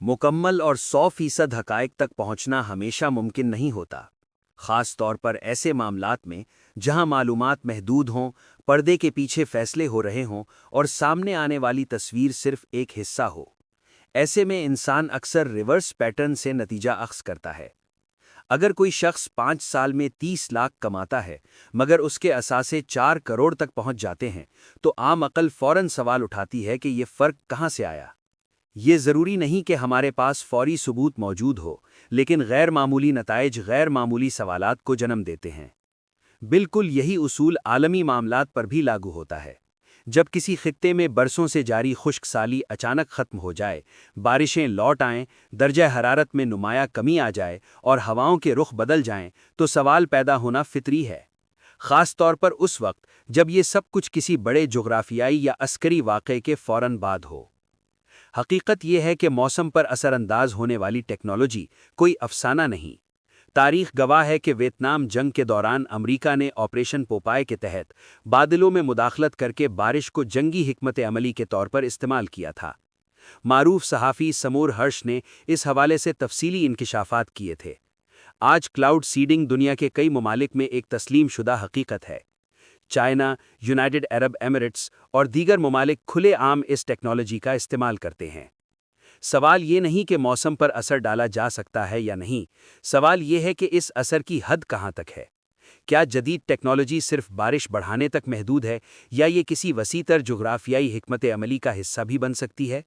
مکمل اور 100% حقائق تک پہنچنا ہمیشہ ممکن نہیں ہوتا، خاص طور پر ایسے معاملات میں جہاں معلومات محدود ہوں، پردے کے پیچھے فیصلے ہو رہے ہوں اور سامنے آنے والی تصویر صرف ایک حصہ ہو۔ ایسے میں انسان اکثر ریورس پیٹرن سے نتیجہ اخذ کرتا ہے۔ اگر کوئی شخص 5 سال میں 30 لاکھ کماتا ہے مگر اس کے اثاثے 4 کروڑ تک پہنچ جاتے ہیں تو عام عقل فوراً سوال اٹھاتی ہے کہ یہ فرق کہاں سے آیا؟ یہ ضروری نہیں کہ ہمارے پاس فوری ثبوت موجود ہو، لیکن غیر معمولی نتائج غیر معمولی سوالات کو جنم دیتے ہیں۔ بالکل یہی اصول عالمی معاملات پر بھی لاگو ہوتا ہے۔ جب کسی خطے میں برسوں سے جاری خشک سالی اچانک ختم ہو جائے، بارشیں لوٹ آئیں، درجہ حرارت میں نمایاں کمی آ جائے اور ہواؤں کے رخ بدل جائیں تو سوال پیدا ہونا فطری ہے، خاص طور پر اس وقت جب یہ سب کچھ کسی بڑے جغرافیائی یا عسکری واقعے کے فوراً بعد ہو۔ حقیقت یہ ہے کہ موسم پر اثر انداز ہونے والی ٹیکنالوجی کوئی افسانہ نہیں۔ تاریخ گواہ ہے کہ ویتنام جنگ کے دوران امریکہ نے آپریشن پوپائے کے تحت بادلوں میں مداخلت کر کے بارش کو جنگی حکمت عملی کے طور پر استعمال کیا تھا۔ معروف صحافی سمور ہرش نے اس حوالے سے تفصیلی انکشافات کیے تھے۔ آج کلاؤڈ سیڈنگ دنیا کے کئی ممالک میں ایک تسلیم شدہ حقیقت ہے۔ چائنا، یونائیٹڈ عرب ایمریٹس اور دیگر ممالک کھلے عام اس ٹیکنالوجی کا استعمال کرتے ہیں۔ سوال یہ نہیں کہ موسم پر اثر ڈالا جا سکتا ہے یا نہیں، سوال یہ ہے کہ اس اثر کی حد کہاں تک ہے۔ کیا جدید ٹیکنالوجی صرف بارش بڑھانے تک محدود ہے یا یہ کسی وسیع تر جغرافیائی حکمت عملی کا حصہ بھی بن سکتی ہے؟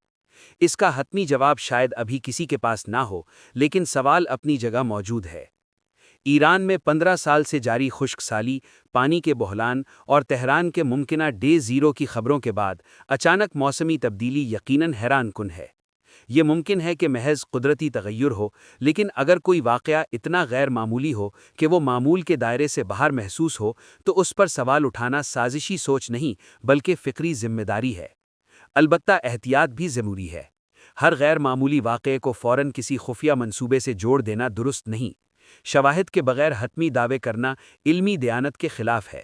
اس کا حتمی جواب شاید ابھی کسی کے پاس نہ ہو، لیکن سوال اپنی جگہ موجود ہے۔ ایران میں 15 سال سے جاری خشک سالی، پانی کے بحران اور تہران کے ممکنہ ڈے زیرو کی خبروں کے بعد اچانک موسمی تبدیلی یقیناً حیران کن ہے۔ یہ ممکن ہے کہ محض قدرتی تغیر ہو، لیکن اگر کوئی واقعہ اتنا غیر معمولی ہو کہ وہ معمول کے دائرے سے باہر محسوس ہو تو اس پر سوال اٹھانا سازشی سوچ نہیں بلکہ فکری ذمہ داری ہے۔ البتہ احتیاط بھی ضروری ہے۔ ہر غیر معمولی واقعے کو فوراً کسی خفیہ منصوبے سے جوڑ دینا درست نہیں۔ شواہد کے بغیر حتمی دعوے کرنا علمی دیانت کے خلاف ہے،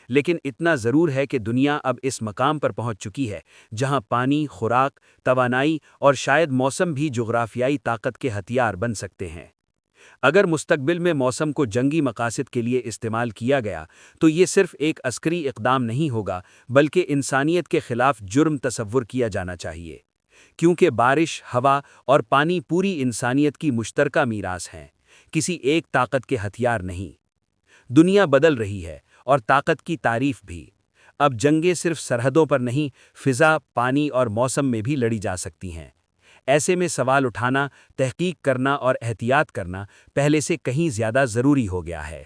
لیکن اتنا ضرور ہے کہ دنیا اب اس مقام پر پہنچ چکی ہے جہاں پانی، خوراک، توانائی اور شاید موسم بھی جغرافیائی طاقت کے ہتھیار بن سکتے ہیں۔ اگر مستقبل میں موسم کو جنگی مقاصد کے لیے استعمال کیا گیا تو یہ صرف ایک عسکری اقدام نہیں ہوگا بلکہ انسانیت کے خلاف جرم تصور کیا جانا چاہیے، کیونکہ بارش، ہوا اور پانی پوری انسانیت کی مشترکہ میراث ہیں، کسی ایک طاقت کے ہتھیار نہیں۔ دنیا بدل رہی ہے اور طاقت کی تعریف بھی۔ اب جنگیں صرف سرحدوں پر نہیں، فضا، پانی اور موسم میں بھی لڑی جا سکتی ہیں۔ ایسے میں سوال اٹھانا، تحقیق کرنا اور احتیاط کرنا پہلے سے کہیں زیادہ ضروری ہو گیا ہے۔